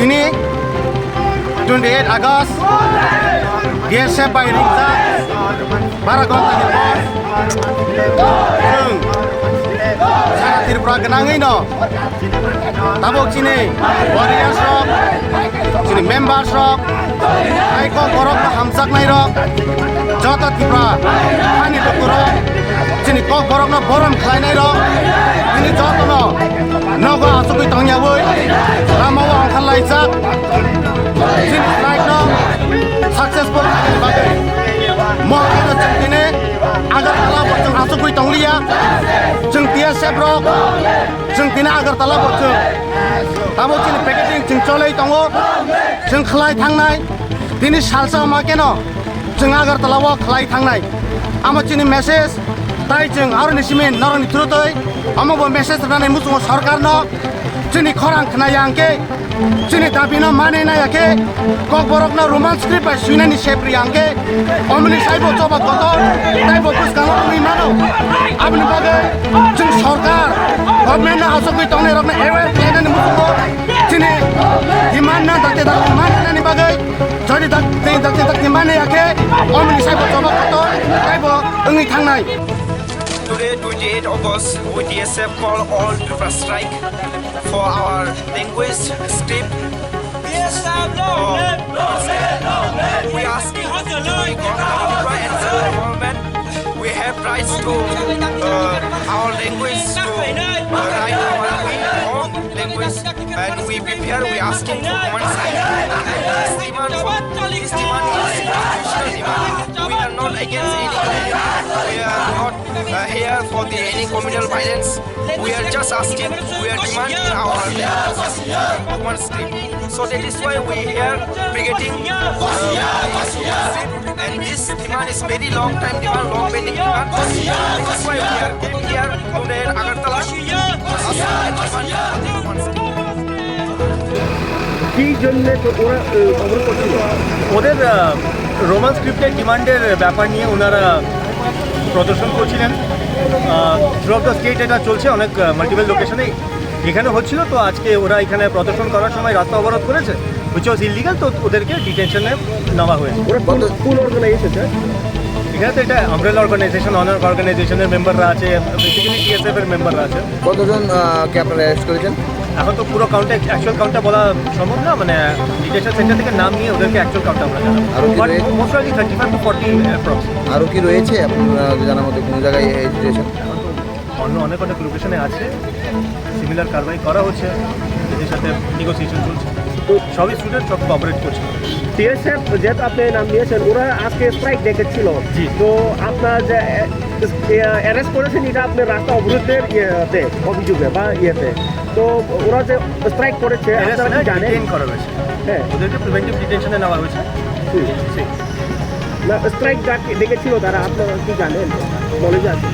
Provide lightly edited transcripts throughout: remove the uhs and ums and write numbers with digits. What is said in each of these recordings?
Ini 28 Agustus reshape by Ringsa Paragon Tanipos Sara Twipra Genangi no Tabok sini warriors rock sini members rock ai Kokborok na hamsak nai rock Jota Twipra Hani Dokuro sini Kokborok na boram khlai nai rock ini Jota no Nogo asukui tongnya woi Ramawa angkal laisak sini strike no successful bagai mau kita ceng ini agar telah boceng asukui tonglia ceng tia sebrok ceng tina agar telah boceng tamu sini packaging ceng colei tongo ceng khlai thangnai tini salsa makeno ceng agar telah wa khlai thangnai ama sini message tai ceng aroni simen naroni turutoi ama bo message ranai musungo sarkar no sini khorang khnai angke sini dabina mane na yake Kokborok na romance script by sunani shepri angke omni saibo coba kotor taibo puskalo mi mano abni bagai sing sarkar government na asokui tongne rokna aware plan ni musungo sini demand na dakte dak mane na ni bagai jodi dakte mane yake omni saibo coba kotor taibo engi thangnai. Today, 28 August, OTSF call all to strike for our language script. We asking government. We have rights to our language to write our own language, and we prepare. We asking for one side. This demand is constitutional demand. We are not against any. We are not here for any communal violence. We are just asking. We are demanding our language one script. So that is why we are brigading and this demand is very long time demand, long pending demand. That is why we are came here today in Agartala. কি জন্য ওরা অবরোধ করছিল? ওদের Roman স্ক্রিপ্টের ডিমান্ডের ব্যাপার নিয়ে ওনারা প্রদর্শন করছিলেন থ্রু অফ দ্য স্টেট। এটা চলছে অনেক মাল্টিপল লোকেশনে, এখানে হচ্ছিল। তো আজকে ওরা এখানে প্রদর্শন করার সময় রাস্তা অবরোধ করেছে, হুইচ ওয়াজ ইলিগাল। তো ওদেরকে ডিটেনশনে নেওয়া হয়েছে। ওরা কোন অর্গানাইজেশন? এখানে তো এটা আমব্রেলা অর্গানাইজেশন, অনার অর্গানাইজেশনের মেম্বাররা আছে, বেসিক্যালি টিএসএফ এর মেম্বাররা আছে। কতজনকে আপনারা অ্যারেস্ট করেছেন? এখন তো পুরো কাউন্টে অ্যাকচুয়াল কাউন্টটা বলা সম্ভব না, মানে ডিটেনশন সেন্টার থেকে নাম নিয়ে ওদেরকে অ্যাকচুয়াল কাউন্টটা আমরা জানাবো। Mostly 35 to 40 approx. আরও কি রয়েছে আপনারা জানার মধ্যে কোনো জায়গায় ডিটেনশন? এখন তো অনেক লোকেশনে আছে, সিমিলার কারবাই করা হচ্ছে, এদের সাথে নেগোসিয়েশন চলছে। তো সবই স্টুডেন্ট সব কোঅপারেট করছে। টিএসএফ যেহেতু আপনি নাম নিয়েছেন, ওরা আজকে স্ট্রাইক ডেকেছিল। জি। তো আপনার যে অ্যারেস্ট করেছেন এটা আপনার রাস্তা অবরোধের ইয়েতে অভিযোগে বা ইয়েতে, তো ওরা যে স্ট্রাইক করেছে আপনারা জানেন? ডিটেইন করা হয়েছে, হ্যাঁ, ওদেরকে প্রিভেন্টিভ ডিটেনশনে নেওয়া হয়েছে। না, স্ট্রাইক ডেকেছিল তারা, আপনারা কি জানেন? নলেজ আছে?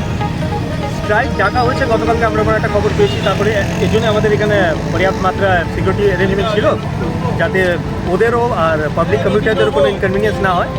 স্ট্রাইক ডাকা হয়েছে গতকালকে, আমরা একটা খবর পেয়েছি। তারপরে এই জন্য আমাদের এখানে পর্যাপ্ত মাত্রা সিকিউরিটি অ্যারেঞ্জমেন্ট ছিল, যাতে ওদেরও আর পাবলিক কমিউনিটিদেরও কোনো ইনকনভিনিয়েন্স না হয়।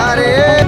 अरे